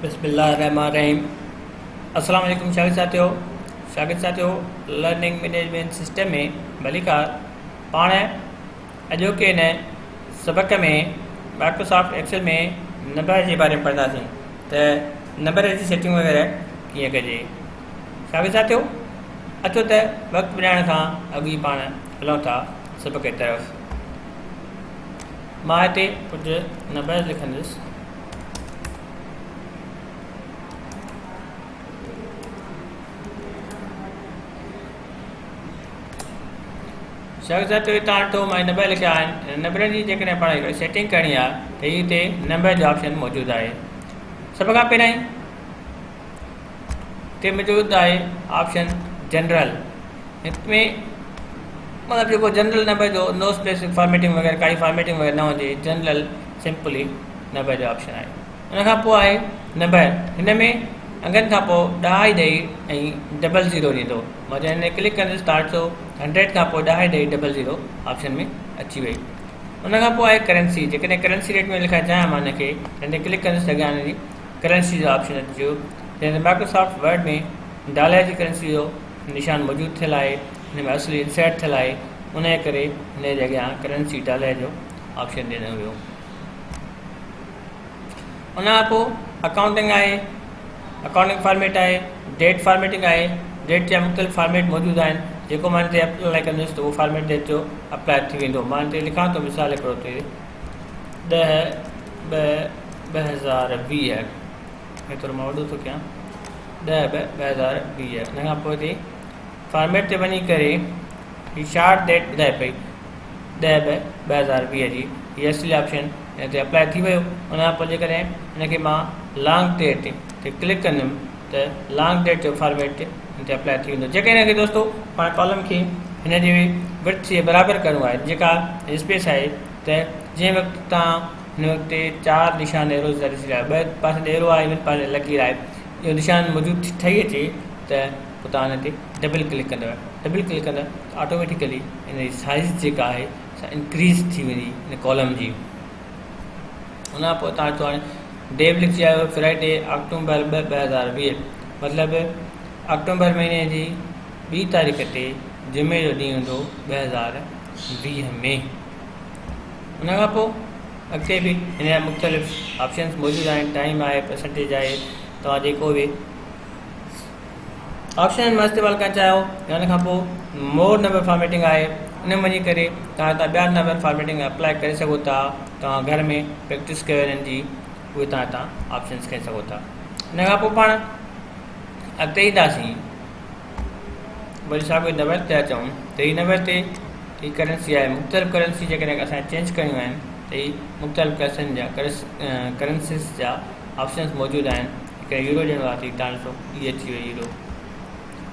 बिस्मिल्लाहिर्रहमानिर्रहीम। अस्सलाम वालेकुम शागिर्द साथियों लर्निंग मैनेजमेंट सिस्टम में भलीकार पाण अॼोके हिन सबक में माइक्रोसॉफ्ट एक्सेल में नंबर के बारे में पढ़ंदासीं त नंबर की सेटिंग वग़ैरह कीअं कजे। शागिर्द साथियों अचो त वक़्तु विञाइण खां अॻु ई पाण हलूं था सबक की तरफ़। मां हिते कुझु नंबर लिखंदुसि। शागिर्द साथियों हितां ॾिठो मां नंबर लिखिया आहिनि। नंबरनि जी जेकॾहिं पाण सेटिंग करणी आहे त हिते नंबर जो ऑप्शन मौजूदु आहे। सभ खां पहिरियों हिते मौजूदु आहे ऑप्शन जनरल। हिनमें मतिलबु जेको जनरल नंबर जो नो स्पेसिफिक फॉर्मेटिंग वग़ैरह काई फॉर्मेटिंग वग़ैरह न हुजे, जनरल सिंपली नंबर जो ऑप्शन आहे। उन खां पोइ आहे नंबर। हिन में अङनि खां पोइ 10 ॾेई ऐं 00 ॾींदो। मां जॾहिं हिन क्लिक कंदुसि त 100 खां पोइ 10 ॾेई 00 ऑप्शन में अची वई। उन खां पोइ आहे करेंसी। जेकॾहिं करेंसी रेट में लिखणु चाहियां मां हिनखे हिन क्लिक कंदुसि त अॻियां हिन करेंसी जो ऑप्शन अची वियो। जंहिं माइक्रोसॉफ्ट वर्ड में डॉलर जी करेंसी जो निशान मौजूदु थियल आहे, हिन में असली इंसर्ट थियल आहे, उन जे करे हिन जे अॻियां करेंसी डॉलर जो ऑप्शन ॾिनो वियो। उन खां पोइ अकाउंटिंग आहे, अकाउंटिंग फॉर्मेट आहे, डेट फॉर्मेटिंग आहे। डेट जा मुख़्तलिफ़ फॉर्मेट मौजूदु आहिनि। जेको मां हिते अप्लाई कंदुसि त उहो फॉर्मेट डेट जो अप्लाई थी वेंदो। मां हिते लिखां थो मिसाल हिकिड़ो ते 10/2/2020। थोरो मां वॾो थो कयां 10/2/2020। हुन खां पोइ हिते फॉर्मेट ते वञी करे हीअ शार्ट डेट ॿुधाए पई 10/2/2020 जी। हीअ असली ऑप्शन हिते अप्लाई थी वियो। उन खां पोइ जेकॾहिं हिनखे मां लॉन्ग डेट ते क्लिक कंदुमि त लॉन्ग डेट जो फॉर्मेट हिते अप्लाई थी वेंदो। जेके हिनखे दोस्तो पाण कॉलम खे हिन जे विड्थ जे बराबरि करिणो आहे, जेका स्पेस आहे, त जंहिं वक़्तु तव्हां हिन वक़्तु 4 निशान एरो ॾिसी रहिया, ॿ पासे एरो आहे, ॿिनि पासे लकीर आहे, इहो निशान मौजूदु ठही अचे त पोइ तव्हां हिन ते डबल क्लिक कंदव। डबल क्लिक कंदव त ऑटोमेटिकली हिन जी साइज़ जेका आहे सा इंक्रीज़ थी वेंदी हिन कॉलम जी। उन खां पोइ तव्हां चओ हाणे डेट लिखी आयो फ्राइडे अक्टूबर 2020, मतिलबु अक्टूबर महीने जी 2 तारीख़ ते जुमे जो ॾींहुं हूंदो 2020 में। उन खां पोइ अॻिते बि हिन जा मुख़्तलिफ़ ऑप्शन्स मौजूदु आहिनि। टाइम आहे, परसेंटेज आहे, तव्हां जेको बि ऑप्शन मां इस्तेमालु करणु चाहियो। या हुन खां पोइ मोर नंबर फॉर्मेटिंग आहे, उन में वञी करे तव्हां ॿिया नंबर फॉर्मेटिंग अप्लाई करे सघो था। तव्हां घर में प्रैक्टिस कयो हिननि जी, उहे तव्हां ऑप्शन्स खणी सघो था। हिन खां पोइ पाण अॻिते ईंदासीं। वरी साॻियो नंबर ते अचूं त हीअ नंबर ते हीअ करेंसी आहे। मुख़्तलिफ़ करेंसी जेकॾहिं असांखे चेंज करणियूं आहिनि त हीअ मुख़्तलिफ़ करेंसीज़ जा ऑप्शन्स मौजूदु आहिनि। हिकिड़े यूरो ॾियणो आहे त तव्हां ॾिसो हीअ अची वई यूरो।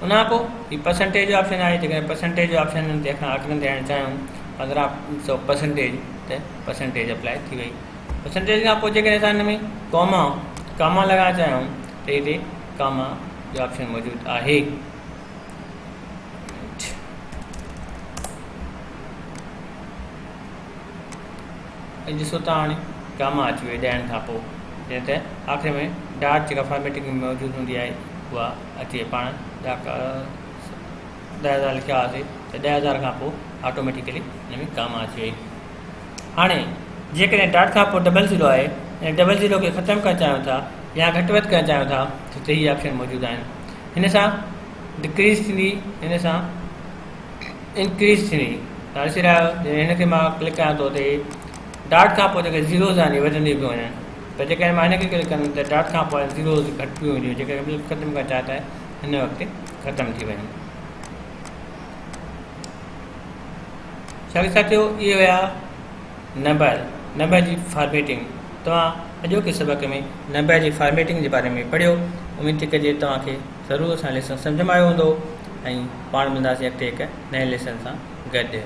उन खां पोइ हीअ परसेंटेज जो ऑप्शन आहे। जेकॾहिं परसेंटेज जो ऑप्शन ते असां आखिरनि ते ॾियणु चाहियूं 15% त परसेंटेज अप्लाई थी वई। परसेंटेज खां पोइ जेकॾहिं असां हिन में कामा लॻाइणु चाहियूं त हिते कामा जो ऑप्शन मौजूदु आहे। ॾिसो तव्हां हाणे कामा अची वई ॾियण खां पोइ। जीअं त आख़िरि में डाट जेका फॉर्मेटिंग में मौजूदु हूंदी आहे उहा अचे। पाण 10,000 लिखिया हुआसीं त 10,000 खां पोइ ऑटोमेटिकली हिन में कामा अची वई। हाणे जेकॾहिं डाट खां पोइ 00 आहे ऐं 00 खे ख़तमु करणु चाहियूं था या घटि वधि करणु चाहियूं था त हीअ ऑप्शन मौजूदु आहिनि। हिन सां डिक्रीज़ थींदी, हिन सां इंक्रीज़ थींदी। तव्हां ॾिसी रहिया आहियो हिनखे मां क्लिक कयां थो त डाट खां पोइ जेके ज़ीरोज़ आहिनि वधंदी पियूं वञनि। पर जेकॾहिं मां हिनखे क्लिक कंदुमि त डाट खां पोइ ज़ीरोज़ घटि पियूं वेंदियूं। जेके ख़तमु करणु चाहियां था हिन वक़्तु ख़तमु थी वञनि। शागिर्द साथियों इहे हुया नंबर जी फॉर्मेटिंग। तव्हां अॼोके सबक में नंबर जी फॉर्मेटिंग जे बारे में पढ़ियो। उमेद थी कजे तव्हांखे ज़रूरु असां लेसन सम्झ में आयो हूंदो ऐं पाण मिलंदासीं अॻिते हिकु नए लेसन सां गॾु।